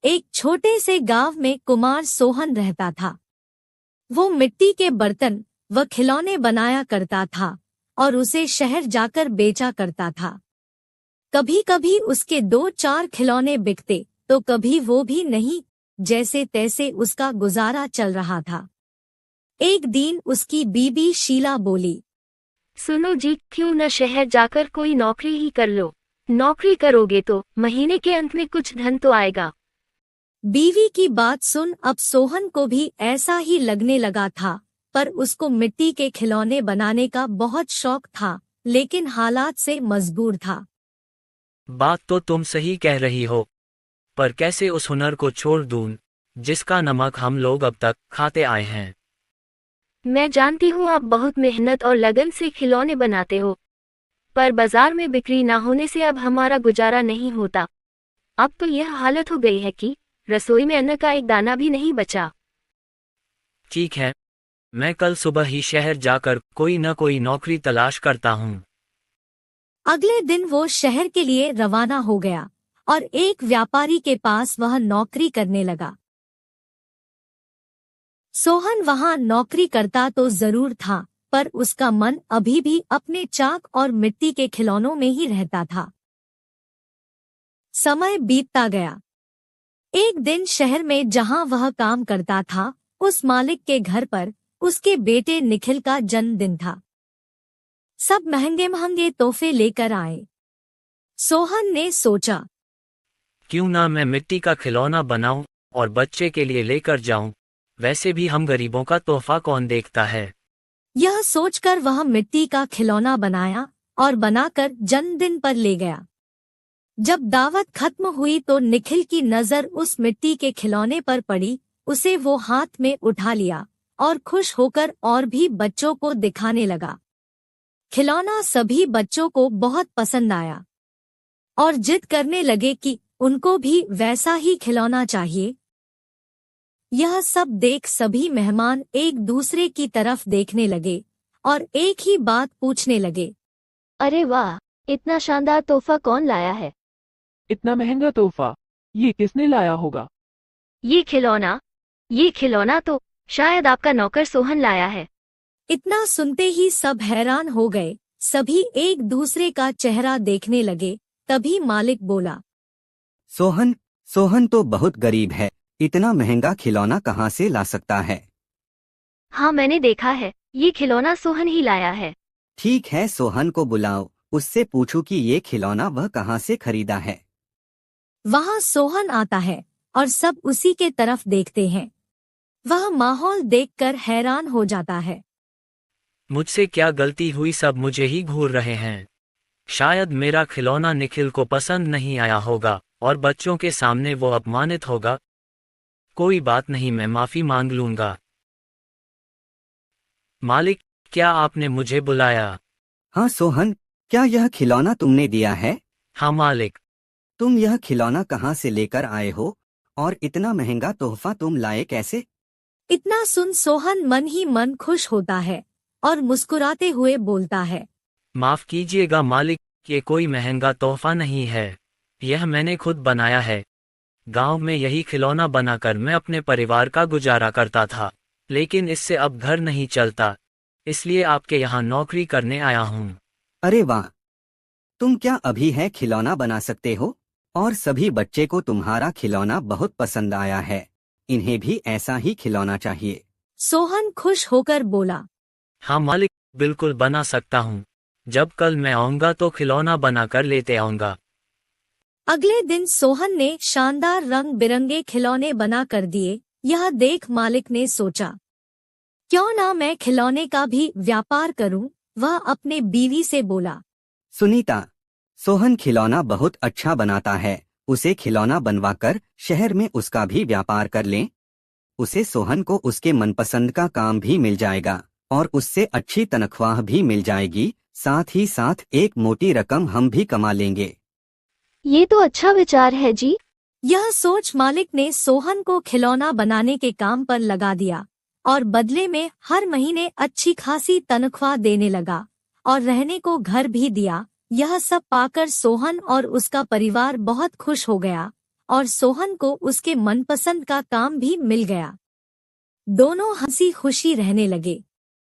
एक छोटे से गांव में कुमार सोहन रहता था। वो मिट्टी के बर्तन व खिलौने बनाया करता था और उसे शहर जाकर बेचा करता था। कभी कभी उसके 2-4 खिलौने बिकते तो कभी वो भी नहीं, जैसे तैसे उसका गुजारा चल रहा था। एक दिन उसकी बीबी शीला बोली, सुनो जी, क्यों न शहर जाकर कोई नौकरी ही कर लो। नौकरी करोगे तो महीने के अंत में कुछ धन तो आएगा। बीवी की बात सुन अब सोहन को भी ऐसा ही लगने लगा था, पर उसको मिट्टी के खिलौने बनाने का बहुत शौक था, लेकिन हालात से मजबूर था। बात तो तुम सही कह रही हो, पर कैसे उस हुनर को छोड़ दूं, जिसका नमक हम लोग अब तक खाते आए हैं। मैं जानती हूँ आप बहुत मेहनत और लगन से खिलौने बनाते हो, पर बाजार में बिक्री ना होने से अब हमारा गुजारा नहीं होता। अब तो यह हालत हो गई है कि रसोई में अन्न का एक दाना भी नहीं बचा। ठीक है, मैं कल सुबह ही शहर जाकर कोई न कोई नौकरी तलाश करता हूँ। अगले दिन वो शहर के लिए रवाना हो गया और एक व्यापारी के पास वह नौकरी करने लगा। सोहन वहां नौकरी करता तो जरूर था, पर उसका मन अभी भी अपने चाक और मिट्टी के खिलौनों में ही रहता था। समय बीतता गया। एक दिन शहर में जहां वह काम करता था, उस मालिक के घर पर उसके बेटे निखिल का जन्मदिन था। सब महंगे महंगे तोहफे लेकर आए। सोहन ने सोचा, क्यों ना मैं मिट्टी का खिलौना बनाऊं और बच्चे के लिए लेकर जाऊं, वैसे भी हम गरीबों का तोहफा कौन देखता है। यह सोचकर वह मिट्टी का खिलौना बनाया और बनाकर जन्मदिन पर ले गया। जब दावत खत्म हुई तो निखिल की नजर उस मिट्टी के खिलौने पर पड़ी। उसे वो हाथ में उठा लिया और खुश होकर और भी बच्चों को दिखाने लगा। खिलौना सभी बच्चों को बहुत पसंद आया और जिद करने लगे कि उनको भी वैसा ही खिलौना चाहिए। यह सब देख सभी मेहमान एक दूसरे की तरफ देखने लगे और एक ही बात पूछने लगे, अरे वाह, इतना शानदार तोहफा कौन लाया है? इतना महंगा तोहफा ये किसने लाया होगा? ये खिलौना तो शायद आपका नौकर सोहन लाया है। इतना सुनते ही सब हैरान हो गए। सभी एक दूसरे का चेहरा देखने लगे। तभी मालिक बोला, सोहन सोहन तो बहुत गरीब है, इतना महंगा खिलौना कहाँ से ला सकता है? हाँ, मैंने देखा है, ये खिलौना सोहन ही लाया है। ठीक है, सोहन को बुलाओ, उससे पूछो कि ये खिलौना वह कहाँ से खरीदा है। वहाँ सोहन आता है और सब उसी के तरफ देखते हैं। वह माहौल देखकर हैरान हो जाता है। मुझसे क्या गलती हुई, सब मुझे ही घूर रहे हैं। शायद मेरा खिलौना निखिल को पसंद नहीं आया होगा और बच्चों के सामने वो अपमानित होगा। कोई बात नहीं, मैं माफी मांग लूंगा। मालिक, क्या आपने मुझे बुलाया? हाँ सोहन, क्या यह खिलौना तुमने दिया है? हाँ मालिक। तुम यह खिलौना कहाँ से लेकर आए हो और इतना महंगा तोहफा तुम लाए कैसे? इतना सुन सोहन मन ही मन खुश होता है और मुस्कुराते हुए बोलता है, माफ कीजिएगा मालिक, ये कोई महंगा तोहफा नहीं है, यह मैंने खुद बनाया है। गांव में यही खिलौना बनाकर मैं अपने परिवार का गुजारा करता था, लेकिन इससे अब घर नहीं चलता, इसलिए आपके यहाँ नौकरी करने आया हूँ। अरे वाह, तुम क्या अभी है खिलौना बना सकते हो? और सभी बच्चे को तुम्हारा खिलौना बहुत पसंद आया है, इन्हें भी ऐसा ही खिलौना चाहिए। सोहन खुश होकर बोला, हाँ मालिक, बिल्कुल बना सकता हूँ। जब कल मैं आऊँगा तो खिलौना बनाकर लेते आऊँगा। अगले दिन सोहन ने शानदार रंग बिरंगे खिलौने बना कर दिए। यह देख मालिक ने सोचा, क्यों ना मैं खिलौने का भी व्यापार करूं। वह अपने बीवी से बोला, सुनीता, सोहन खिलौना बहुत अच्छा बनाता है, उसे खिलौना बनवाकर शहर में उसका भी व्यापार कर लें। उसे सोहन को उसके मनपसंद का काम भी मिल जाएगा और उससे अच्छी तनख्वाह भी मिल जाएगी, साथ ही साथ एक मोटी रकम हम भी कमा लेंगे। ये तो अच्छा विचार है जी। यह सोच मालिक ने सोहन को खिलौना बनाने के काम पर लगा दिया और बदले में हर महीने अच्छी खासी तनख्वाह देने लगा और रहने को घर भी दिया। यह सब पाकर सोहन और उसका परिवार बहुत खुश हो गया और सोहन को उसके मनपसंद का काम भी मिल गया। दोनों हंसी खुशी रहने लगे।